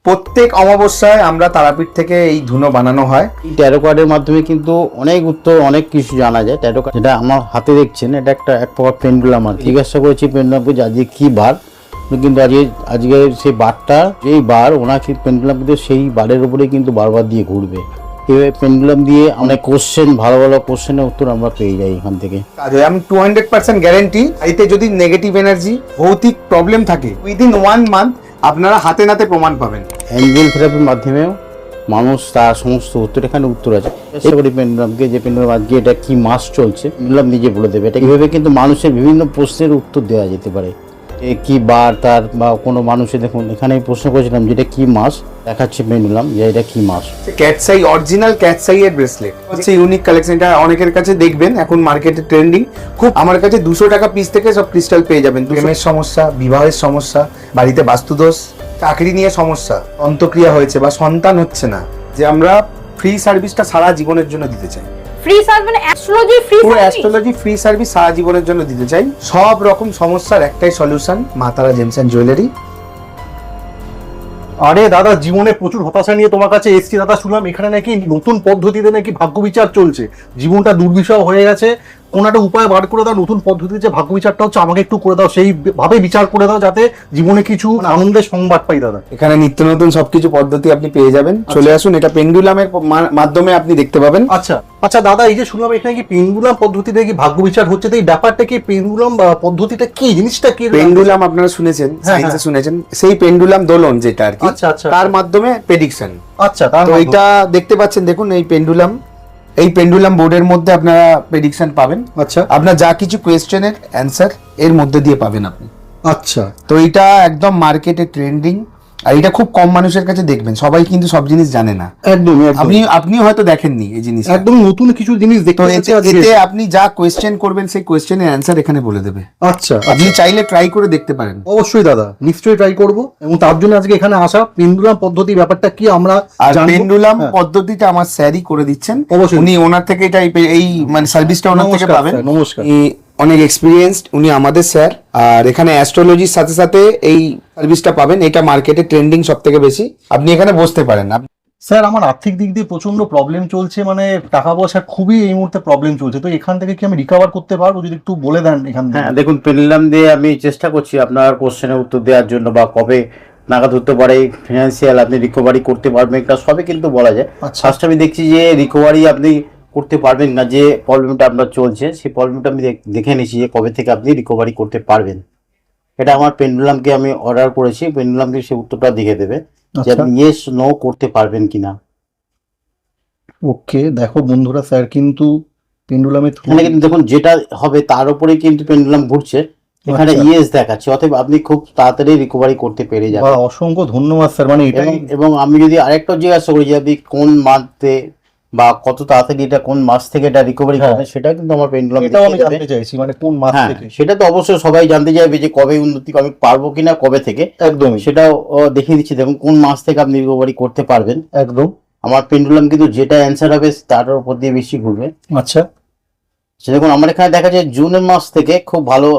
প্রত্যেক অমাবস্যায় আমরা তারাপীঠ থেকে এই ধুনো বানানো হয়। এই ট্যারো কার্ডের মাধ্যমে কিন্তু অনেক উত্তর অনেক কিছু জানা যায়। ট্যারো কার্ড যেটা আমার হাতে দেখছেন, এটা এক প্রকার পেন্ডুলাম। আর জিজ্ঞাসা করেছি পেন্ডুলামকে যে আজকে কি বার, কিন্তু আজকে সেই বারটা যেই বার ওনাকে পেন্ডুলাম কিন্তু সেই বারের উপরে কিন্তু বারবার দিয়ে ঘুরবে। এভাবে পেন্ডুলাম দিয়ে অনেক কোশ্চেন, ভালো ভালো কোশ্চেনের উত্তর আমরা পেয়ে যাই এখান থেকে। আমি 200% গ্যারেন্টি, এতে যদি নেগেটিভ এনার্জি ভৌতিক প্রবলেম থাকে উইদিন 1 মান্থ আপনারা হাতে নাতে প্রমাণ পাবেন। অ্যাঞ্জেল থেরাপির মাধ্যমেও মানুষ তার সমস্ত উত্তর, এখানে উত্তর আছে। চেষ্টা করি পেন্ডুলামকে, যে পেন্ডুলাম আজকে এটা কি মাস চলছে, পেন্ডুলাম নিজে বলে দেবে। এটা এইভাবে কিন্তু মানুষের বিভিন্ন প্রশ্নের উত্তর দেওয়া যেতে পারে। কি বার তার, বা কোনো মানুষের, দেখুন এখানে আমি প্রশ্ন করেছিলাম যেটা কি মাস, দেখাচ্ছে পেন্ডুলাম যে এটা কি মাস। ক্যাটসাই, অরিজিনাল ক্যাটসাই এর ব্রেসলেট হচ্ছে ইউনিক কালেকশন। এটা অনেকের কাছে দেখবেন এখন মার্কেটে ট্রেন্ডিং খুব। আমার কাছে 200 টাকা পিস থেকে সব ক্রিস্টাল পেয়ে যাবেন। প্রেমের সমস্যা, বিবাহের সমস্যা, বাড়িতে বাস্তুদোষ, চাকরি নিয়ে সমস্যা, অন্তঃক্রিয়া হয়েছে বা সন্তান হচ্ছে না, যে আমরা ফ্রি সার্ভিসটা সারা জীবনের জন্য দিতে চাই। ফ্রি সার্ভিস মানে অ্যাস্ট্রোলজি ফ্রি পুরো সার্ভিস, অ্যাস্ট্রোলজি ফ্রি সার্ভিস সারা জীবনের জন্য দিতে চাই। সব রকম সমস্যার একটাই সলিউশন, মা তারা জেমস এন্ড জুয়েলারি। আরে দাদা, জীবনে প্রচুর হতাশা নিয়ে তোমার কাছে এসছি দাদা। শুনলাম এখানে নাকি নতুন পদ্ধতিতে নাকি ভাগ্য বিচার চলছে, জীবনটা দুর্বিষহ হয়ে গেছে, কোন একটা উপায় বার করে দাও। নতুন পদ্ধতিতে যে ভাগ্য বিচারটা হচ্ছে আমাকে একটু করে দাও, সেইভাবে বিচার করে দাও যাতে জীবনে কিছু আনন্দের সংবাদ পাই দাদা। এখানে নিত্য নতুন সবকিছু পদ্ধতি আপনি পেয়ে যাবেন। চলে আসুন, এটা পেন্ডুলামের মাধ্যমে আপনি দেখতে পাবেন। আচ্ছা আচ্ছা দাদা, এই যে শুনলাম এখানে কি পেন্ডুলাম পদ্ধতিতে কি ভাগ্য বিচার হচ্ছে, তো এই ব্যাপারটা কি, পেন্ডুলাম পদ্ধতিটা কি জিনিসটা কি? পেন্ডুলাম আপনারা শুনেছেন, সায়েন্সে শুনেছেন, সেই পেন্ডুলাম দোলন যেটা আর কি, আচ্ছা আচ্ছা, তার মাধ্যমে প্রেডিকশন। আচ্ছা তো এটা দেখতে পাচ্ছেন, দেখুন এই পেন্ডুলাম, এই পেন্ডুলাম বোর্ডের মধ্যে আপনারা প্রেডিকশন পাবেন। আচ্ছা আপনার যা কিছু কোয়েশ্চেনের অ্যান্সার এর মধ্যে দিয়ে পাবেন আপনি। আচ্ছা, তো এটা একদম মার্কেটে ট্রেন্ডিং, আর এটা খুব কম মানুষের কাছে দেখবেন, সবাই কিন্তু সব জিনিস জানে না। একদম আপনিও হয়তো দেখেননি এই জিনিস। একদম নতুন কিছু জিনিস তো দেখতে এতে আপনি যা কোয়েশ্চেন করবেন সেই কোয়েশ্চেনের অ্যান্সার এখানে বলে দেবে। আচ্ছা, আপনি চাইলে ট্রাই করে দেখতে পারেন। অবশ্যই দাদা, নিশ্চয়ই ট্রাই করব, এবং তার জন্য আজকে এখানে আসা। পেন্ডুলাম পদ্ধতি ব্যাপারটা কি আমরা আর জানবো। পেন্ডুলাম হ্যাঁ। পদ্ধতিটা আমার স্যারই করে দিচ্ছেন। অবশ্যই। উনি ওনার থেকে এটা এই মানে সার্ভিসটা ওনার থেকে নমস্কার পাবেন। স্যার, নমস্কার। অনেক এক্সপিরিয়েন্সড উনি আমাদের স্যার। আর এখানে অ্যাস্ট্রোলজির সাথে সাথে এই সার্ভিসটা পাবেন। এটা মার্কেটে ট্রেন্ডিং সব থেকে বেশি। আপনি এখানে বসতে পারেন। স্যার, আমার আর্থিক দিক দিয়ে প্রচন্ড প্রবলেম চলছে, মানে টাকা পয়সার খুবই এই মুহূর্তে প্রবলেম চলছে। তো এখান থেকে কি আমি রিকভার করতে পারবো, যদি একটু বলে দেন এখান থেকে। হ্যাঁ, দেখুন পেন্ডুলাম দিয়ে আমি চেষ্টা করছি আপনার কোশ্চেনের উত্তর দেওয়ার জন্য, বা কবে নাগাদ হতে পারে ফিনান্সিয়াল আপনি রিকভারি করতে পারবেন, এটা সবই কিন্তু বলা যায়। আচ্ছা। ফার্স্ট আমি দেখছি যে রিকভারি আপনি করতে পারবেন না, যে প্রবলেমটা আপনার চলছে সেই প্রবলেমটা আমি দেখে নিচ্ছি যে কবে থেকে আপনি রিকভারি করতে পারবেন। এটা আমার পেন্ডুলামকে আমি অর্ডার করেছি, পেন্ডুলামকে সেই উত্তরটা দেখে দেবে যে আপনি ইয়েস নো করতে পারবেন কিনা। ওকে, দেখো বন্ধুরা, স্যার কিন্তু পেন্ডুলামে এখানে কিন্তু দেখুন যেটা হবে তার উপরেই কিন্তু পেন্ডুলাম ঘুরছে, এখানে আচ্ছা। ইয়েস দেখাচ্ছে, অতএব আপনি খুব তাড়াতাড়ি রিকভারি করতে পেরে যাবেন। অসংখ্য ধন্যবাদ স্যার, মানে এটা এবং আমি যদি আরেকটা জিজ্ঞাসা করি যে আপনি কোন মান্থে বা কত তাড়াতাড়ি, এটা কোন মাস থেকে এটা রিকভারি করবেন, সেটা কিন্তু আমার পেন্ডুলাম এটাও আমি জানতে চাইছি, মানে কোন মাস থেকে। সেটা তো অবশ্যই সবাই জানতে চাইবে যে কবে উন্নতি আমি পারবো কিনা, কবে থেকে। একদমই, সেটাও দেখিয়ে দিচ্ছি, দেখুন কোন মাস থেকে আপনি রিকভারি করতে পারবেন। একদম। আমার পেন্ডুলাম কিন্তু যেটা অ্যান্সার হবে তার উপর দিয়ে বেশি ঘুরবে। আচ্ছা, সে দেখুন আমার এখানে দেখা যায় জুনের মাস থেকে খুব ভালো,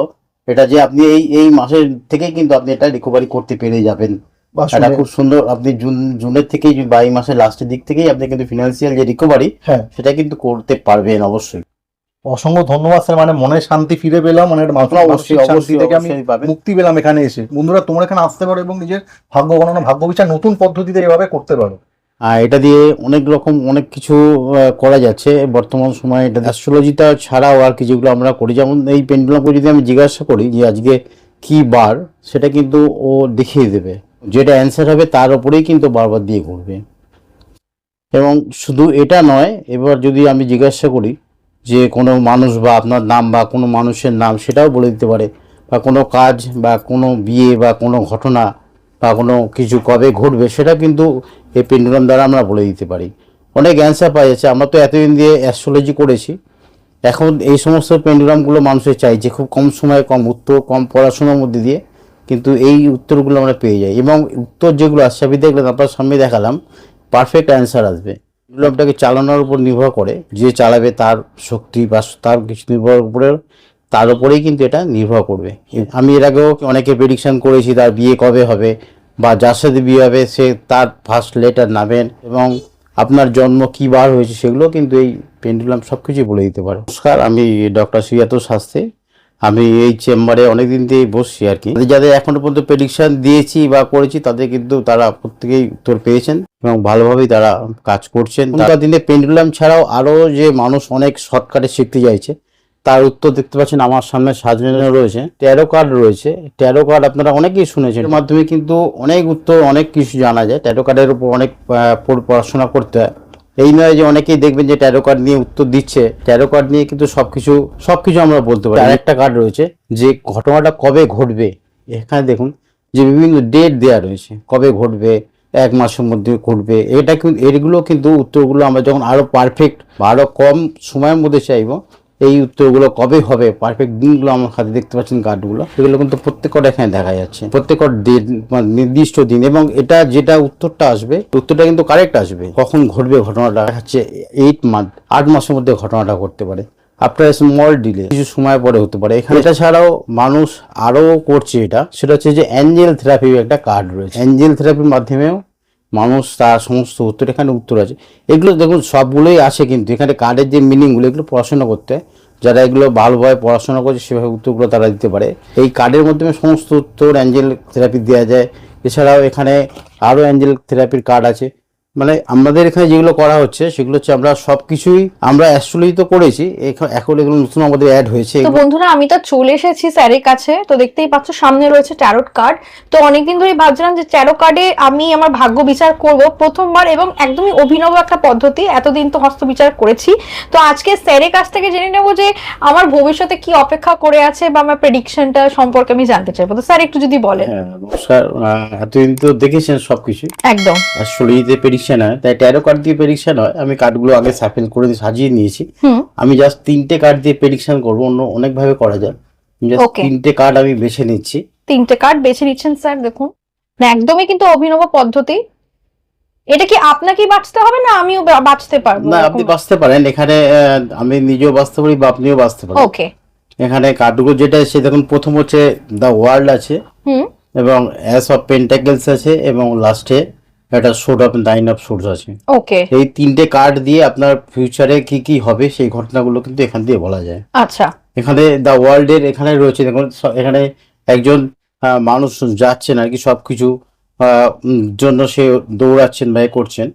এটা যে আপনি এই মাসের থেকে কিন্তু আপনি এটা রিকভারি করতে পেরে যাবেন। এটা খুব সুন্দর, আপনি জুনের থেকেই বা এই মাসের লাস্টের দিক থেকেই আপনি কিন্তু ফিনান্সিয়াল যে রিকভারি, হ্যাঁ, সেটা কিন্তু করতে পারবেন অবশ্যই। অসংখ্য ধন্যবাদ স্যার, মানে মনে শান্তি ফিরে পেলাম, মানে অবশ্যই শান্তি থেকে আমি পাবেন। মুক্তি পেলাম এখানে এসে। বন্ধুরা, তোমরা এখানে আসতে পারো এবং নিজের ভাগ্য গণনা, ভাগ্য বিচার নতুন পদ্ধতিতে এভাবে করতে পারো। আর এটা দিয়ে অনেক কিছু করা যাচ্ছে বর্তমান সময়ে। এটা অ্যাস্ট্রোলজিটা ছাড়াও আর কি যেগুলো আমরা করি, যেমন এই পেন্ডুলামকে যদি আমি জিজ্ঞাসা করি যে আজকে কি বার, সেটা কিন্তু ও দেখিয়ে দেবে, যেটা অ্যান্সার হবে তার উপরেই কিন্তু বারবার দিয়ে ঘুরবে। এবং শুধু এটা নয়, এবার যদি আমি জিজ্ঞাসা করি যে কোনো মানুষ বা আপনার নাম বা কোনো মানুষের নাম, সেটাও বলে দিতে পারে, বা কোনো কাজ বা কোনো বিয়ে বা কোনো ঘটনা বা কোনো কিছু কবে ঘটবে, সেটা কিন্তু এই পেন্ডুলাম দ্বারা আমরা বলে দিতে পারি। অনেক অ্যান্সার পাওয়া যাচ্ছে। আমরা তো এতদিন দিয়ে অ্যাস্ট্রোলজি করেছি, এখন এই সমস্ত পেন্ডুলামগুলো মানুষের চাইছে, খুব কম সময়ে কম উত্তর, কম পড়াশোনার মধ্যে দিয়ে কিন্তু এই উত্তরগুলো আমরা পেয়ে যাই। এবং উত্তর যেগুলো আসছে আপনি দেখলেন, আপনার সামনে দেখালাম, পারফেক্ট অ্যান্সার আসবে। পেন্ডুলামটাকে চালানোর উপর নির্ভর করে, যে চালাবে তার শক্তি বা তার কিছু নির্ভর উপরে, তার উপরেই কিন্তু এটা নির্ভর করবে। আমি এর আগেও অনেকে প্রেডিকশন করেছি তার বিয়ে কবে হবে, বা যার সাথে বিয়ে হবে সে তার ফার্স্ট লেটার নামেন এবং আপনার জন্ম কী বার হয়েছে সেগুলো কিন্তু এই পেন্ডুলাম সব কিছুই বলে দিতে পারে। নমস্কার, আমি ডক্টর সুজাত শাস্ত্রী। আমি এই চেম্বারে অনেকদিন দিয়েই বসছি আর কি। যাদের এখনো পর্যন্ত প্রেডিকশন দিয়েছি বা করেছি তাদের কিন্তু তারা প্রত্যেকেই উত্তর পেয়েছেন এবং ভালোভাবেই তারা কাজ করছেন। এখনকার দিনে পেন্ডুলাম ছাড়াও আরও যে মানুষ অনেক শর্টকাটে শিখতে চাইছে তার উত্তর দেখতে পাচ্ছেন আমার সামনে সাজানো রয়েছে। ট্যারো কার্ড রয়েছে। ট্যারো কার্ড আপনারা অনেকেই শুনেছেন, এর মাধ্যমে কিন্তু অনেক উত্তর অনেক কিছু জানা যায়। ট্যারো কার্ডের উপর অনেক পড়াশোনা করতে হয়। এই নয় যে অনেকেই দেখবেন যে ট্যারো কার্ড নিয়ে উত্তর দিচ্ছে, ট্যারো কার্ড নিয়ে কিন্তু সবকিছু আমরা বলতে পারি। আরেকটা কার্ড রয়েছে যে ঘটনাটা কবে ঘটবে, এখানে দেখুন যে বিভিন্ন ডেট দেওয়া রয়েছে, কবে ঘটবে, 1 মাসের মধ্যে ঘটবে। এগুলো কিন্তু উত্তরগুলো আমরা যখন আরো পারফেক্ট বা আরো কম সময়ের মধ্যে চাইবো, এই উত্তরগুলো কবে হবে পারফেক্ট দিনগুলো আমার হাতে দেখতে পাচ্ছেন কার্ডগুলো, এগুলো কিন্তু প্রত্যেকটা এখানে দেখা যাচ্ছে, প্রত্যেকটা দিন নির্দিষ্ট দিন, এবং এটা যেটা উত্তরটা আসবে উত্তরটা কিন্তু কারেক্ট আসবে। কখন ঘটবে ঘটনাটা হচ্ছে 8 মাসের মধ্যে ঘটনাটা ঘটতে পারে, আফটার স্মল ডিলে কিছু সময় পরে হতে পারে। এখানে এটা ছাড়াও মানুষ আরো করছে, সেটা হচ্ছে যে অ্যাঞ্জেল থেরাপি একটা কার্ড রয়েছে। অ্যাঞ্জেল থেরাপির মাধ্যমেও মানুষ তার সমস্ত উত্তর, এখানে উত্তর আছে। এগুলো দেখুন সবগুলোই আছে, কিন্তু এখানে কার্ডের যে মিনিংগুলো এগুলো পড়াশোনা করতে হয়। যারা এগুলো ভালোভাবে পড়াশোনা করছে সেভাবে উত্তরগুলো তারা দিতে পারে। এই কার্ডের মাধ্যমে সমস্ত উত্তর অ্যাঞ্জেল থেরাপি দেওয়া যায়। এছাড়াও এখানে আরও অ্যাঞ্জেল থেরাপির কার্ড আছে। মানে আমাদের এখানে যেগুলো করা হচ্ছে সেগুলো হচ্ছে আমরা সবকিছুই আমরা অ্যাস্ট্রোলজি তো করেছি, এখন এগুলো নতুন আমাদের অ্যাড হয়েছে। তো বন্ধুরা আমি তো চলে এসেছি স্যারের কাছে, তো দেখতেই পাচ্ছ সামনে রয়েছে ট্যারোট কার্ড। তো অনেকদিন ধরেই ভাবছিলাম যে ট্যারো কার্ডে আমি আমার ভাগ্য বিচার করব প্রথমবার, এবং একদমই অভিনব একটা পদ্ধতি। এতদিন তো হস্ত বিচার করেছি, তো আজকে স্যারের কাছ থেকে জেনে নেবো যে আমার ভবিষ্যতে কি অপেক্ষা করে আছে বা আমার প্রেডিকশনটা সম্পর্কে আমি জানতে চাইবো। তো স্যার একটু যদি বলেন। নমস্কার, এতদিন তো দেখেছেন সবকিছু একদম অ্যাস্ট্রোলজিতে প্রেডিকশন হয়, তাই ট্যারো কার্ড দিয়ে প্রেডিকশন হয়। আমি কার্ডগুলো আগে সাফেল করে সাজিয়ে নিয়েছি। আমি জাস্ট 3টে কার্ড দিয়ে প্রেডিকশন করবো, অন্য অনেক ভাবে করা যায়। জাস্ট 3টে কার্ড আমি বেছে নিচ্ছি। 3টে কার্ড বেছে নিচ্ছেন স্যার। দেখুন না, একদমই কিন্তু অভিনব পদ্ধতি। এটা কি আপনাকেই বাঁচতে হবে না আমিও বাঁচতে পারবো? না, আপনি বাঁচতে পারেন, এখানে আমি নিজেও বাঁচতে পারি বা আপনিও বাঁচতে পারেন। ওকে, এখানে কার্ডগুলো যেটা আছে দেখুন, প্রথম হচ্ছে দ্য ওয়ার্ল্ড আছে এবং অ্যাস অফ পেন্টাকেলস আছে এবং লাস্টে একটা সোর্ড অফ 9 অফ সোর্ডস আছে। ওকে, এই 3টে কার্ড দিয়ে আপনার ফিউচারে কি কি হবে সেই ঘটনাগুলো কিন্তু এখান দিয়ে বলা যায়। আচ্ছা, এখানে দ্য ওয়ার্ল্ড এর এখানে রয়েছে দেখুন, এখানে একজন মানুষ যাচ্ছেন আর কি, সবকিছু জন্য সে দৌড়াচ্ছেন বা করছেন,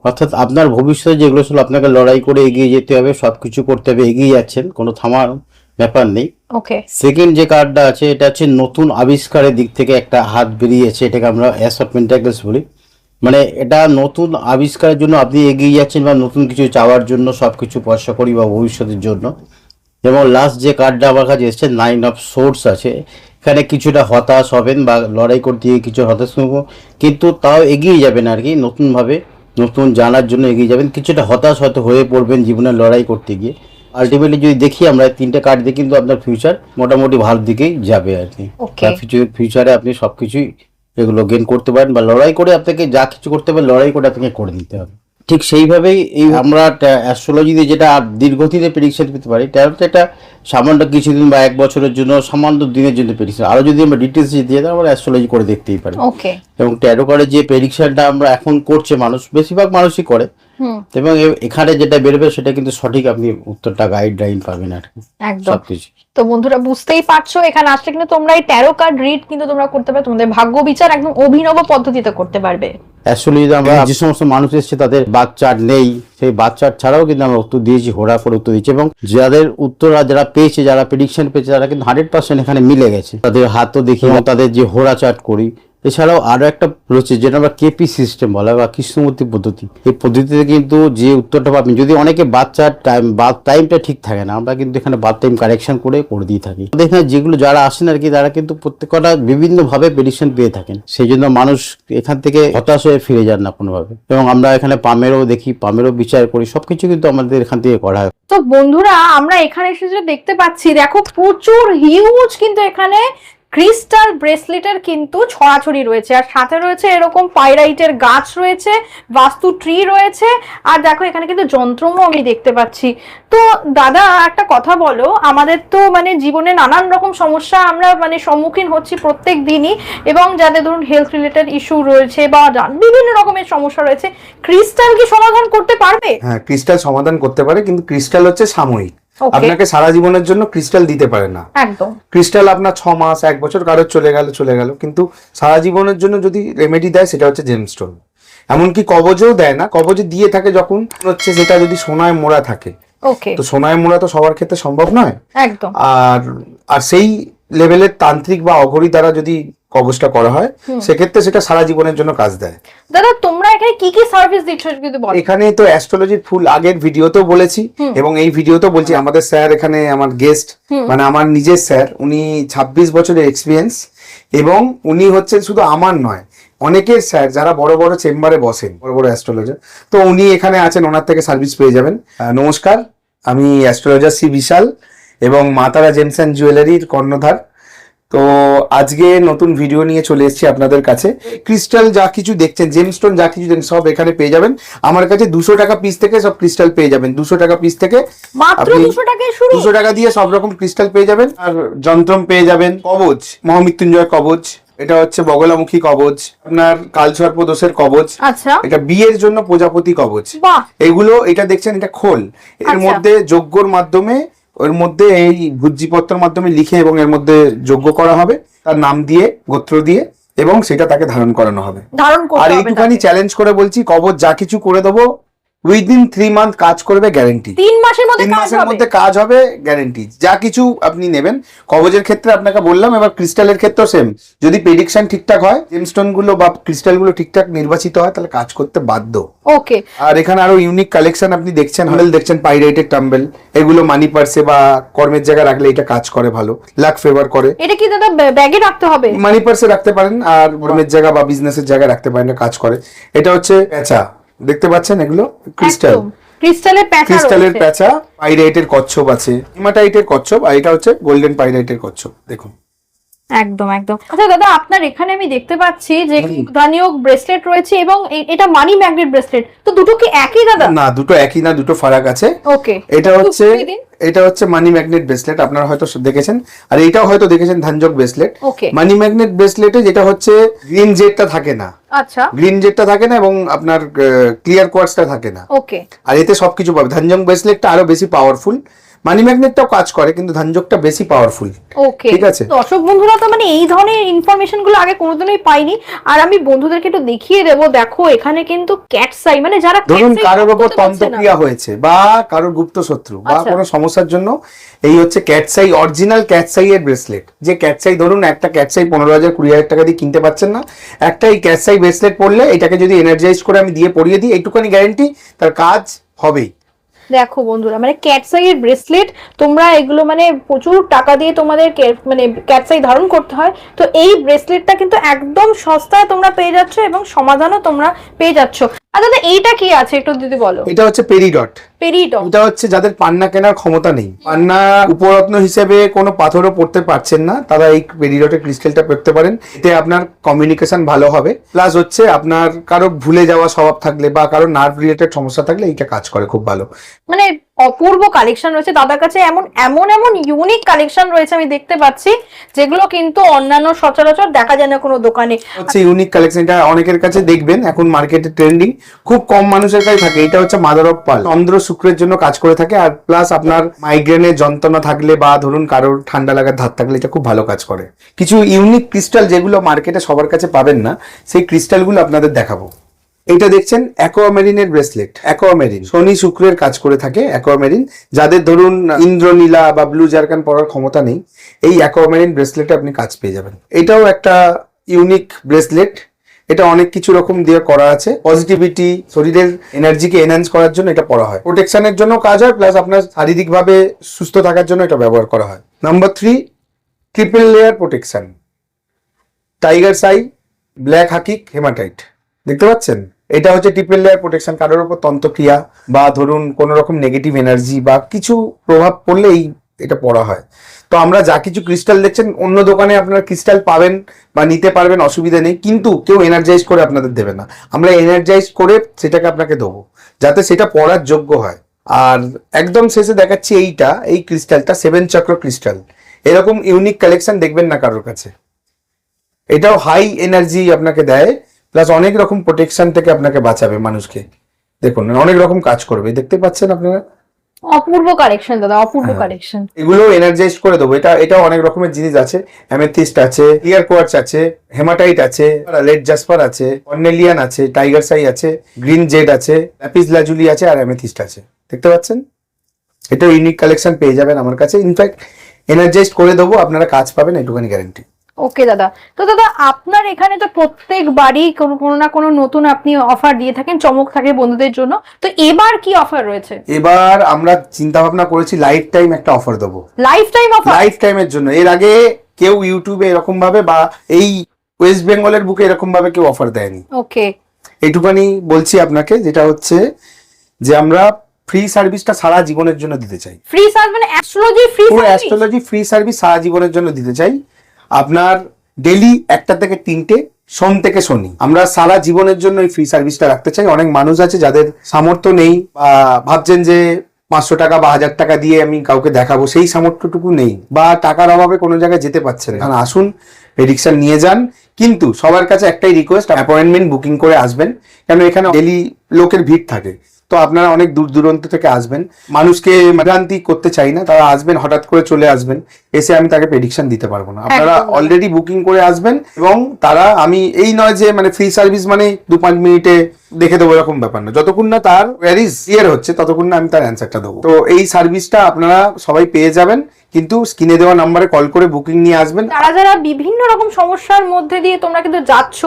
অর্থাৎ আপনার ভবিষ্যতে যেগুলো ছিল আপনাকে লড়াই করে এগিয়ে যেতে হবে, সবকিছু করতে হবে, এগিয়ে যাচ্ছেন, কোনো থামার ব্যাপার নেই। ওকে, সেকেন্ড যে কার্ডটা আছে এটা হচ্ছে নতুন আবিষ্কারের দিক থেকে একটা হাত বেরিয়েছে, এটাকে আমরা অ্যাস অফ পেন্টাকেলস বলি। মানে এটা নতুন আবিষ্কারের জন্য আপনি এগিয়ে যাচ্ছেন বা নতুন কিছু চাওয়ার জন্য, সবকিছু পয়সা করি বা ভবিষ্যতের জন্য। এবং লাস্ট যে কার্ডটা আমার কাছে এসছে 9 অফ সোর্স আছে, এখানে কিছুটা হতাশ হবেন বা লড়াই করতে গিয়ে কিছু হতাশ হব, কিন্তু তাও এগিয়ে যাবেন আর কি, নতুনভাবে নতুন জানার জন্য এগিয়ে যাবেন। কিছুটা হতাশ হয়তো হয়ে পড়বেন জীবনে লড়াই করতে গিয়ে। আলটিমেটলি যদি দেখি আমরা 3টে কার্ড দিয়ে কিন্তু আপনার ফিউচার মোটামুটি ভালো দিকেই যাবে আর কি। ফিউচারে আপনি সবকিছুই এগুলো গেন করতে পারেন বা লড়াই করে আপনাকে যা কিছু করতে হবে লড়াই করে আপনাকে করে দিতে হবে। ঠিক সেইভাবেই এই আমরা অ্যাস্ট্রোলজিতে যেটা দীর্ঘদিনে প্রেডিকশন পেতে পারি, ট্যারোতে এটা সামান্য কিছুদিন বা 1 বছরের জন্য, সামান্য দিনের জন্য প্রেডিকশন। আরো যদি আমরা ডিটেলস দিয়ে আমরা অ্যাস্ট্রোলজি করে দেখতেই পারি। ওকে, এবং ট্যারো কার্ডে যে প্রেডিকশনটা আমরা এখন করছে মানুষ, বেশিরভাগ মানুষই করে, এবং এখানে যেটা বেরোবে সেটা কিন্তু সঠিক, আপনি উত্তরটা গাইডলাইন পাবেন আর কি সবকিছু। তো বন্ধুরা বুঝতেই পারছো, এখানে আসলে কিন্তু তোমরা এই ট্যারো কার্ড রিড কিন্তু তোমরা করতে পারবে, তোমাদের ভাগ্য বিচার একদম অভিনব পদ্ধতিতে করতে পারবে। অ্যাকচুয়ালি আমরা যে সমস্ত মানুষ এসেছে তাদের বাচ্চার নেই, সেই বাচ্চার ছাড়াও কিন্তু আমরা উত্তর দিয়েছি, হোড়া করে উত্তর দিচ্ছি, এবং যাদের উত্তর যারা পেয়েছে, যারা প্রেডিকশন পেয়েছে, তারা কিন্তু 100% এখানে মিলে গেছে। তাদের হাতও দেখি, তাদের যে হোড়া চার্ট করি। এছাড়াও আরো একটা রয়েছে যেটা আমরা কেপি সিস্টেম বলা বা কৃষ্ণমূর্তি পদ্ধতি। এই পদ্ধতিতে কিন্তু যে উত্তরটা পাবেন, যদি অনেকে বাচ্চার টাইমটা ঠিক থাকে না, আমরা কিন্তু এখানে বার্থ টাইম কারেকশন করে দিয়ে থাকি। এখানে যেগুলো যারা আসেন আর কি, তারা কিন্তু প্রত্যেকটা বিভিন্ন ভাবে প্রেডিকশন পেয়ে থাকেন, সেই জন্য মানুষ এখান থেকে হতাশ হয়ে ফিরে যান না কোনোভাবে। এবং আমরা এখানে পামেরও দেখি, পামেরও বিচার করি, সবকিছু কিন্তু আমাদের এখান থেকে করা হয়। তো বন্ধুরা আমরা এখানে এসে যে দেখতে পাচ্ছি, দেখো প্রচুর হিউজ কিন্তু এখানে ক্রিস্টাল ব্রেসলেটের কিন্তু ছড়াছড়ি রয়েছে, আর সাথে রয়েছে এরকম পাইরাইটের গাছ রয়েছে, বাস্তু ট্রি রয়েছে, আর দেখো এখানে কিন্তু যন্ত্রমও আমি দেখতে পাচ্ছি। তো দাদা একটা কথা বলো, আমাদের তো মানে জীবনে নানান রকম সমস্যা আমরা মানে সম্মুখীন হচ্ছি প্রত্যেক দিনই, এবং যাদের ধরুন হেলথ রিলেটেড ইস্যু রয়েছে বা বিভিন্ন রকমের সমস্যা রয়েছে, ক্রিস্টাল কি সমাধান করতে পারবে? হ্যাঁ, ক্রিস্টাল সমাধান করতে পারে, কিন্তু ক্রিস্টাল হচ্ছে সাময়িক। Okay. আপনাকে সারা জীবনের জন্য ক্রিস্টাল দিতে পারে না। একদম। ক্রিস্টাল আপনার 6 মাস 1 বছর কারোর চলে গেল, কিন্তু সারা জীবনের জন্য যদি রেমেডি দেয় সেটা হচ্ছে জেমস্টোন। এমনকি কবজও দেয় না, কবজে দিয়ে থাকে যখন হচ্ছে সেটা যদি সোনায় মোড়া থাকে। ওকে। তো সোনায় মোড়া তো সবার ক্ষেত্রে সম্ভব নয়। একদম। আর সেই লেভেলের তান্ত্রিক বা অঘরী দ্বারা যদি কবজটা করা হয়, সেক্ষেত্রে সেটা সারা জীবনের জন্য কাজ দেয়। দাদা তোমরা এখানে কি কি সার্ভিস দিচ্ছ যদি বলো? এখানে তো অ্যাস্ট্রোলজির ফুল আগের ভিডিওতেও বলেছি এবং এই ভিডিওতেও বলছি। আমাদের স্যার এখানে আমার গেস্ট, মানে আমার নিজের স্যার, উনি 26 বছরের এক্সপিরিয়েন্স, এবং উনি হচ্ছেন শুধু আমার নয়, অনেকের স্যার যারা বড় বড় চেম্বারে বসেন, বড় বড় অ্যাস্ট্রোলজার। তো উনি এখানে আছেন, ওনার থেকে সার্ভিস পেয়ে যাবেন। নমস্কার, আমি অ্যাস্ট্রোলজার সি বিশাল এবং মা তারা জেমস অ্যান্ড জুয়েলারির কর্ণধার। তো আজকে নতুন ভিডিও নিয়ে চলে এসেছি আপনাদের কাছে। ক্রিস্টাল যা কিছু দেখছেন, জেমস্টোন যা কিছু দেখছেন, সব এখানে পেয়ে যাবেন আমার কাছে। 200 টাকা পিস থেকে সব ক্রিস্টাল পেয়ে যাবেন। 200 টাকা পিস থেকে মাত্র 200 টাকায় শুরু। 200 টাকা দিয়ে সব রকম ক্রিস্টাল পেয়ে যাবেন। আর যন্ত্রম পেয়ে যাবেন, কবচ, মহামৃত্যুঞ্জয় কবচ, এটা হচ্ছে বগলামুখী কবচ, আপনার কালসর্প দোষের কবচ, আচ্ছা, এটা বিয়ের জন্য প্রজাপতি কবচ। বাহ। এগুলো, এটা দেখছেন এটা খোল, এর আচ্ছা। মধ্যে যজ্ঞর মাধ্যমে, ওর মধ্যে এই ভুজ্জিপত্রের মাধ্যমে লিখে এবং এর মধ্যে যজ্ঞ করা হবে, তার নাম দিয়ে, গোত্র দিয়ে, এবং সেটা তাকে ধারণ করানো হবে। ধারণ করতে আর হবে এইটুখানি তাকে। চ্যালেঞ্জ করে বলছি, কবচ যা কিছু করে দেবো উইদিন 3 মান্থ কাজ করবে, গ্যারেন্টি। 3 মাসের মধ্যে 3 কাজ মাসের হবে? মধ্যে কাজ হবে, গ্যারেন্টি। যা কিছু আপনি নেবেন, কবজের ক্ষেত্রে আপনাকে বললাম, এবার ক্রিস্টালের ক্ষেত্রেও সেম। যদি প্রেডিকশন ঠিকঠাক হয়, জেমস্টোন গুলো বা ক্রিস্টাল গুলো ঠিকঠাক নির্বাচিত হয়, তাহলে কাজ করতে বাধ্য। ওকে। আর এখানে আরো ইউনিক কালেকশন আপনি দেখছেন, হ্যান্ডেল দেখছেন, পাইরাইটেড টাম্বেল, এগুলো মানি পার্সে বা কর্মের জায়গায় রাখলে এটা কাজ করে ভালো, লাক ফেভার করে। এটা কি দাদা ব্যাগে রাখতে হবে? মানি পার্সে রাখতে পারেন, আর কর্মের জায়গা বা বিজনেসের জায়গায় রাখতে পারেন, এটা কাজ করে। এটা হচ্ছে প্যাঁচা, দেখতে পাচ্ছেন, এগুলো ক্রিস্টাল, একদম। ক্রিস্টালের প্যাঁচা ক্রিস্টালের রয়েছে। প্যাঁচা, পাইরাইটের কচ্ছপ আছে, হিমাটাইটের কচ্ছপ, আর এটা হচ্ছে গোল্ডেন পাইরাইটের কচ্ছপ। দেখুন, একদম একদম। আচ্ছা দাদা, আপনার এখানে আমি দেখতে পাচ্ছি যে দানীয় ব্রেসলেট রয়েছে, এবং এটা মানি ম্যাগনেট ব্রেসলেট। তো দুটো কি একই দাদা? না, দুটো একই না, দুটো ফারাক আছে। ওকে। এটা হচ্ছে মানি ম্যাগনেট ব্রেসলেট, আপনারা হয়তো দেখেছেন, আর এটাও হয়তো দেখেছেন ধানজক ব্রেসলেট। ওকে। মানি ম্যাগনেট ব্রেসলেটে যেটা হচ্ছে গ্রিন জেডটা থাকে না, আচ্ছা, গ্রিন জেডটা থাকে না, এবং আপনার ক্লিয়ার কোয়ার্টসটা থাকে না। ওকে। আর এতে সবকিছু পাবে। ধানজং ব্রেসলেটটা আরো বেশি পাওয়ারফুল, মানি ম্যাগনেটটাও কাজ করে, কিন্তু ধানজকটা বেশি পাওয়ারফুল। ওকে, ঠিক আছে। দর্শক বন্ধুরা তো মানে এই ধরনের ইনফরমেশন গুলো আগে কোনোদিনই পাইনি, আর আমি বন্ধুদেরকে একটু দেখিয়ে দেবো। দেখো এখানে কিন্তু ক্যাটসাই, মানে যারা ধরুন cat's eye কারোর করতে ওপর পারছে না। তন্ত্রক্রিয়া হয়েছে, বা কারোর গুপ্ত শত্রু বা আচ্ছা। কোনো সমস্যার জন্য, এই হচ্ছে ক্যাটসাই, অরিজিনাল ক্যাটসাই এর ব্রেসলেট। যে ক্যাটসাই, ধরুন একটা ক্যাটসাই 15,000 20,000 টাকা দিয়ে কিনতে পাচ্ছেন না, একটা এই ক্যাটসাই ব্রেসলেট পরলে, এটাকে যদি এনার্জাইজ করে আমি দিয়ে পরিয়ে দিই, এইটুখানি গ্যারেন্টি তার কাজ হবেই। দেখো বন্ধুরা, মানে ক্যাটসাই এর ব্রেসলেট, তোমরা এগুলো মানে প্রচুর টাকা দিয়ে তোমাদের মানে ক্যাটসাই ধারণ করতে হয়। তো এই ব্রেসলেটটা কিন্তু একদম সস্তায় তোমরা পেয়ে যাচ্ছ, এবং সমাধানও তোমরা পেয়ে যাচ্ছ। আর দাদা এইটা কি আছে একটু দিদি বলো? এটা হচ্ছে পেরিডট। পেরিডট, এটা হচ্ছে যাদের পান্না কেনার ক্ষমতা নেই, পান্না উপরত্ন হিসেবে কোনো পাথরও পড়তে পারছেন না, তারা এই পেরিডটের ক্রিস্টালটা পড়তে পারেন। এতে আপনার কমিউনিকেশন ভালো হবে, প্লাস হচ্ছে আপনার কারো ভুলে যাওয়া স্বভাব থাকলে বা কারো নার্ভ রিলেটেড সমস্যা থাকলে এইটা কাজ করে খুব ভালো। মানে অপূর্ব কালেকশন রয়েছে দাদার কাছে। এমন এমন এমন ইউনিক কালেকশন রয়েছে আমি দেখতে পাচ্ছি, যেগুলো কিন্তু অন্যান্য সচরাচর দেখা যায় না কোনো দোকানে। হচ্ছে ইউনিক কালেকশন, এটা অনেকের কাছে দেখবেন এখন মার্কেটে ট্রেন্ডিং, খুব কম মানুষের কাছে থাকে। এটা হচ্ছে মাদার অফ পার্ল, চন্দ্র শুক্রের জন্য কাজ করে থাকে। আর প্লাস আপনার মাইগ্রেনের যন্ত্রণা থাকলে বা ধরুন কারোর ঠান্ডা লাগার ধাত থাকলে এটা খুব ভালো কাজ করে। কিছু ইউনিক ক্রিস্টাল যেগুলো মার্কেটে সবার কাছে পাবেন না, সেই ক্রিস্টালগুলো আপনাদের দেখাবো। এটা দেখছেন অ্যাকোয়ামেরিনের ব্রেসলেট। অ্যাকোয়ামেরিন শনি শুক্রের কাজ করে থাকে। অ্যাকোয়ামেরিন যাদের ধরুন ইন্দ্রনীলা বা ব্লু জারকান পরার ক্ষমতা নেই, এই অ্যাকোয়ামেরিন ব্রেসলেটে আপনি কাজ পেয়ে যাবেন। এটাও একটা ইউনিক ব্রেসলেট। এটা অনেক কিছু রকম দিয়ে করা আছে, পজিটিভিটি, শরীরের এনার্জিকে এনহ্যান্স করার জন্য এটা পরা হয়, প্রোটেকশনের জন্য কাজ হয়, প্লাস আপনার শারীরিকভাবে সুস্থ থাকার জন্য এটা ব্যবহার করা হয়। Number 3, triple layer protection, tiger সাই, ব্ল্যাক হাকিক, হেমাটাইট। দেখতে পাচ্ছেন, এটা হচ্ছে ট্রিপল লেয়ার প্রোটেকশন। কারোর উপর তন্ত্রক্রিয়া বা ধরুন কোনো রকম নেগেটিভ এনার্জি বা কিছু প্রভাব পড়লে এটা পড়া হয়। তো আমরা যা কিছু ক্রিস্টাল দেখছেন অন্য দোকানে আপনারা ক্রিস্টাল পাবেন বা নিতে পারবেন, অসুবিধা নেই, কিন্তু কেউ এনার্জাইজ করে আপনাদের দেবে না, আমরা এনার্জাইজ করে সেটাকে আপনাকে দেবো যাতে সেটা পড়ার যোগ্য হয়। আর একদম শেষে দেখাচ্ছি এই ক্রিস্টালটা 7 চক্র ক্রিস্টাল, এরকম ইউনিক কালেকশন দেখবেন না কারোর কাছে। এটাও হাই এনার্জি আপনাকে দেয়, প্লাস অনেক রকম প্রোটেকশন থেকে আপনাকে বাঁচাবে মানুষকে। দেখুন অনেক রকম কাজ করবে, দেখতে পাচ্ছেন আপনারা। অপূর্ব কালেকশন দাদা, অপূর্ব কালেকশন। এগুলো এনার্জাইজ করে দেবো। এটা অনেক রকমের জিনিস আছে, অ্যামেথিস্ট আছে, ক্লিয়ার কোয়ার্টজ আছে, হেমাটাইট আছে, রেড জাসপার আছে, কর্নেলিয়ান আছে, টাইগার সাই আছে, গ্রিন জেড আছে, ল্যাপিস লাজুলি আছে, আর অ্যামেথিস্ট আছে। দেখতে পাচ্ছেন, এটা ইউনিক কালেকশন পেয়ে যাবেন আমার কাছে। ইনফ্যাক্ট এনার্জাইজ করে দেবো, আপনারা কাজ পাবেন, এটুখানি গ্যারান্টি। ওকে দাদা, তো দাদা আপনার এখানে তো প্রত্যেকবারই কোনো না কোনো নতুন আপনি অফার দিয়ে থাকেন, চমক থাকে বন্ধুদের জন্য, তো এবার কি অফার রয়েছে? এবার আমরা চিন্তা ভাবনা করেছি লাইফ টাইম একটা অফার দেবো, লাইফ টাইম অফার, লাইফ টাইমের জন্য। এর আগে কেউ ইউটিউবে এরকম ভাবে বা এই ওয়েস্ট বেঙ্গলের বুকে এরকম ভাবে কেউ অফার দেয়নি। ওকে, এইটুখানি বলছি আপনাকে, যেটা হচ্ছে যে আমরা ফ্রি সার্ভিসটা সারা জীবনের জন্য দিতে চাই। ফ্রি সার্ভিস মানে অ্যাস্ট্রোলজি ফ্রি পুরো সার্ভিস? অ্যাস্ট্রোলজি ফ্রি সার্ভিস সারা জীবনের জন্য দিতে চাই। আপনার ডেলি 1টা থেকে 3টে, সোম থেকে শনি, আমরা সারা জীবনের জন্য এই ফ্রি সার্ভিসটা রাখতে চাই। অনেক মানুষ আছে যাদের সামর্থ্য নেই, বা ভাবছেন যে 500 টাকা বা 1000 টাকা দিয়ে আমি কাউকে দেখাবো, সেই সামর্থ্যটুকু নেই, বা টাকার অভাবে কোনো জায়গায় যেতে পারছেন না। আসুন, প্রেডিকশন নিয়ে যান, কিন্তু সবার কাছে একটাই রিকোয়েস্ট, অ্যাপয়েন্টমেন্ট বুকিং করে আসবেন, কারণ এখানে ডেলি লোকের ভিড় থাকে। তো আপনারা অনেক দূর দূরান্ত থেকে আসবেন, মানুষকে ভ্রান্তি করতে চাই না, তারা আসবেন, হঠাৎ করে চলে আসবেন, এসে আমি তাকে প্রেডিকশন দিতে পারবো না। আপনারা অলরেডি বুকিং করে আসবেন, এবং তারা, আমি এই নয় যে মানে ফ্রি সার্ভিস মানে 2-5 মিনিটে দেখে দেবো, এরকম ব্যাপার না। যতক্ষণ না তার কোয়ারিজ ক্লিয়ার হচ্ছে ততক্ষণ না আমি তার অ্যান্সারটা দেবো। তো এই সার্ভিসটা আপনারা সবাই পেয়ে যাবেন, কিন্তু স্ক্রিনে দেওয়া নাম্বারে কল করে বুকিং নিয়ে আসবেন। যারা যারা বিভিন্ন রকম সমস্যার মধ্যে দিয়ে তোমরা কিন্তু যাচ্ছ,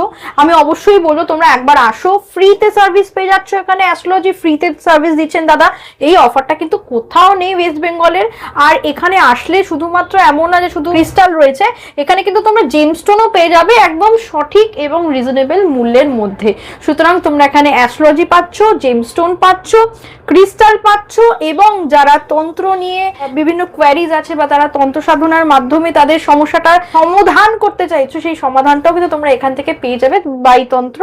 আমি অবশ্যই বলবো তোমরা একবার আসো, ফ্রিতে সার্ভিস পেয়ে যাচ্ছ এখানে, অ্যাস্ট্রোলজি ফ্রিতে সার্ভিস দিচ্ছেন দাদা। এই অফারটা কিন্তু কোথাও নেই ওয়েস্ট বেঙ্গলের। আর এখানে আসলে শুধুমাত্র এমন না যে শুধু ক্রিস্টাল রয়েছে, এখানে কিন্তু তোমরা জেমস্টোনও পেয়ে যাবে একদম সঠিক এবং রিজনেবল মূল্যের মধ্যে। সুতরাং তোমরা এখানে অ্যাস্ট্রোলজি পাচ্ছ, জেমস্টোন পাচ্ছ, ক্রিস্টাল পাচ্ছ, এবং যারা তন্ত্র নিয়ে বিভিন্ন কোয়ারিজ আছে বা তারা তন্ত্র সাধনার মাধ্যমে তাদের সমস্যাটা সমাধান করতে চাইছো, সেই সমাধানটাও কিন্তু তোমরা এখান থেকে পেয়ে যাবে বাইতন্ত্র।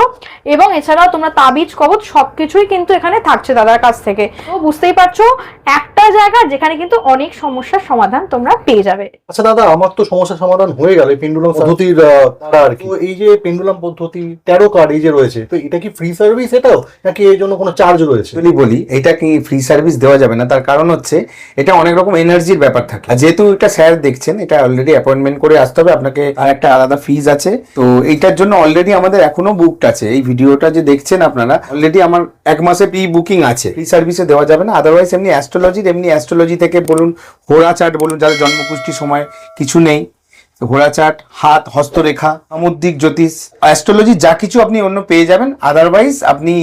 এবং এছাড়াও তোমরা তাবিজ কবচ সবকিছুই কিন্তু এখানে থাকছে দাদার কাছ থেকে। তো বুঝতেই পারছো, একটা জায়গা যেখানে কিন্তু অনেক সমস্যার সমাধান তোমরা পেয়ে যাবে। আচ্ছা দাদা, আমার তো সমস্যার সমাধান হয়ে গেল পেন্ডুলাম পদ্ধতির দ্বারা আর কি। তো এই যে পেন্ডুলাম পদ্ধতি 13 কার্ড এই যে রয়েছে, তো এটা কি ফ্রি সার্ভিস এটাও, নাকি এর জন্য কোনো চার্জ রয়েছে? বলি, এটা কি ফ্রি সার্ভিস দেওয়া যাবে না, তার কারণ হচ্ছে এটা অনেক রকম এনার্জির ব্যাপার থাকে। আর যেহেতু এটা স্যার দেখছেন, এটা অলরেডি অ্যাপয়েন্টমেন্ট করে আসতে হবে আপনাকে, আর একটা আলাদা ফিজ আছে। তো এইটার জন্য অলরেডি আমাদের এখনো বুকড আছে। এই ভিডিওটা যে দেখছেন আপনারা, অলরেডি আমার 1 মাসে প্রি বুকিং আছে। ফ্রি সার্ভিসে দেওয়া যাবে না। আদারওয়াইজ এমনি অ্যাস্ট্রোলজি থেকে বলুন, হোরা চার্ট বলুন, যাদের জন্মকুষ্টি সময় কিছু নেই, ঘোড়া চার্ট, হাত হস্তরেখা, সামুদ্রিক জ্যোতিষ, অ্যাস্ট্রোলজি যা কিছু আপনি অন্য পেয়ে যাবেন। আদারওয়াইজ আপনি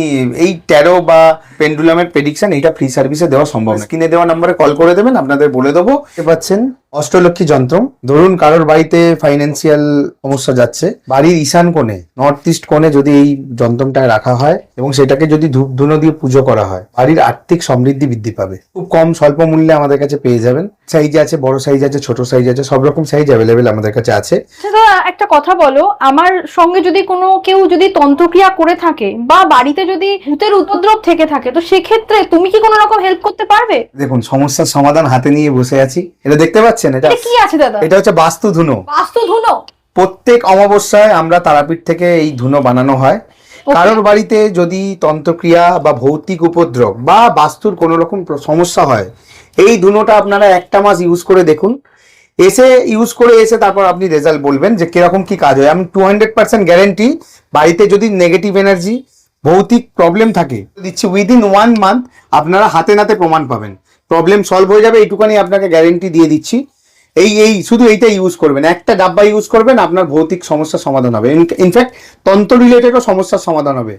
এই ট্যারো বা পেন্ডুলামের প্রেডিকশন এইটা ফ্রি সার্ভিসে দেওয়া সম্ভব না। স্ক্রিনে দেওয়া নাম্বারে কল করে দেবেন, আপনাদের বলে দেবো। পাচ্ছেন অষ্টলক্ষ্মী যন্ত্র। ধরুন কারোর বাড়িতে ফাইন্যান্সিয়াল সমস্যা যাচ্ছে, বাড়ির ঈশান কোণে, নর্থ ইস্ট কোণে যদি এই যন্ত্রটা রাখা হয় এবং সেটাকে যদি ধূপ ধুনো দিয়ে পুজো করা হয়, বাড়ির আর্থিক সমৃদ্ধি বৃদ্ধি পাবে। খুব কম স্বল্প মূল্যে আমাদের কাছে পেয়ে যাবেন। সাইজ আছে, বড় সাইজ আছে, ছোট সাইজ আছে, সব রকম সাইজ অ্যাভেলেবেল আমাদের কাছে আছে। দাদা একটা কথা বলো, আমার সঙ্গে যদি কোনো কেউ যদি তন্ত্রক্রিয়া করে থাকে বা বাড়িতে যদি ভূতের উপদ্রব থেকে থাকে, তো সেক্ষেত্রে তুমি কি কোনো রকম হেল্প করতে পারবে? দেখুন, সমস্যার সমাধান হাতে নিয়ে বসে আছি। এটা দেখতে পাচ্ছেন, এটা কি আছে দাদা? এটা হচ্ছে বাস্তু ধুনো। বাস্তু ধুনো প্রত্যেক অমাবস্যায় আমরা তারাপীঠ থেকে এই ধুনো বানানো হয়। কারোর বাড়িতে যদি তন্ত্রক্রিয়া বা ভৌতিক উপদ্রব বা বাস্তুর কোনো রকম সমস্যা হয়, এই ধুনোটা আপনারা 1টা মাস ইউজ করে দেখুন। ইউজ করে এসে তারপর আপনি রেজাল্ট বলবেন যে কিরকম কি কাজ হয়। আমি 200% গ্যারেন্টি, বাড়িতে যদি নেগেটিভ এনার্জি, ভৌতিক প্রবলেম থাকে, দিচ্ছি উইদিন 1 মান্থ আপনারা হাতে নাতে প্রমাণ পাবেন, প্রবলেম সলভ হয়ে যাবে। এইটুখানি আপনাকে গ্যারেন্টি দিয়ে দিচ্ছি। শুধু এইটা ইউজ করবেন, একটা ডাব্বা ইউজ করবেন, আপনার ভৌতিক সমস্যার সমাধান হবে। ইনফ্যাক্ট তন্ত্র রিলেটেডও সমস্যার সমাধান হবে।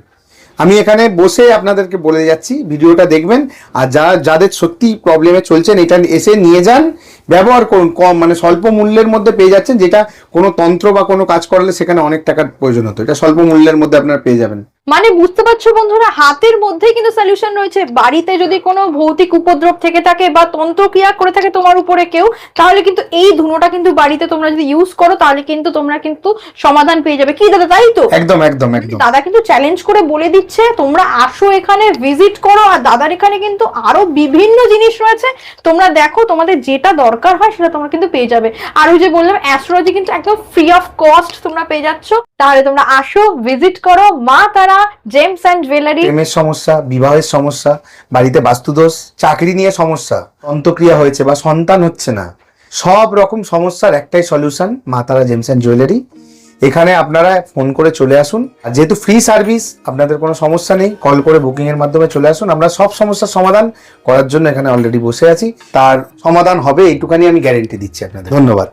আমি এখানে বসে আপনাদেরকে বলে যাচ্ছি, ভিডিওটা দেখবেন। আর যাদের সত্যি প্রবলেমে চলছেন, এটা এসে নিয়ে যান, ব্যবহার করুন, কম মানে স্বল্প মূল্যের মধ্যে পেয়ে যাচ্ছেন, যেটা কোনো তন্ত্র বা কোনো কাজ করালে সেখানে অনেক টাকার প্রয়োজন হতো, এটা স্বল্প মূল্যের মধ্যে আপনারা পেয়ে যাবেন। মানে বুঝতে পারছো বন্ধুরা, হাতের মধ্যেই কিন্তু সলিউশন রয়েছে। বাড়িতে যদি কোনো ভৌতিক উপদ্রব থেকে থাকে বা তন্ত্রক্রিয়া করে থাকে তোমার উপরে কেউ, তাহলে কিন্তু এই ধুনোটা কিন্তু বাড়িতে তোমরা যদি ইউজ করো তাহলে কিন্তু তোমরা কিন্তু সমাধান পেয়ে যাবে। কি দাদা, তাই তো? একদম একদম একদম। দাদা কিন্তু চ্যালেঞ্জ করে বলে দিচ্ছে তোমরা আসো এখানে, ভিজিট করো। আর দাদার এখানে কিন্তু আরো বিভিন্ন জিনিস রয়েছে, তোমরা দেখো, তোমাদের যেটা দরকার হয় সেটা তোমরা কিন্তু পেয়ে যাবে। আর ওই যে বললাম অ্যাস্ট্রোলজি কিন্তু একদম ফ্রি অফ কস্ট তোমরা পেয়ে যাচ্ছ। তাহলে তোমরা আসো, ভিজিট করো মা তারা জেমস অ্যান্ড জুয়েলারি। প্রেমের সমস্যা, বিবাহের সমস্যা, বাড়িতে বাস্তুদোষ, চাকরি নিয়ে সমস্যা, অন্তঃক্রিয়া হয়েছে বা সন্তান হচ্ছে না, সব রকম সমস্যার একটাই সলিউশন, মা তারা জেমস অ্যান্ড জুয়েলারি। এখানে আপনারা ফোন করে চলে আসুন, আর যেহেতু ফ্রি সার্ভিস আপনাদের কোনো সমস্যা নেই, কল করে বুকিং এর মাধ্যমে চলে আসুন। আমরা সব সমস্যার সমাধান করার জন্য এখানে অলরেডি বসে আছি, তার সমাধান হবে এইটুখানি আমি গ্যারেন্টি দিচ্ছি আপনাদের। ধন্যবাদ।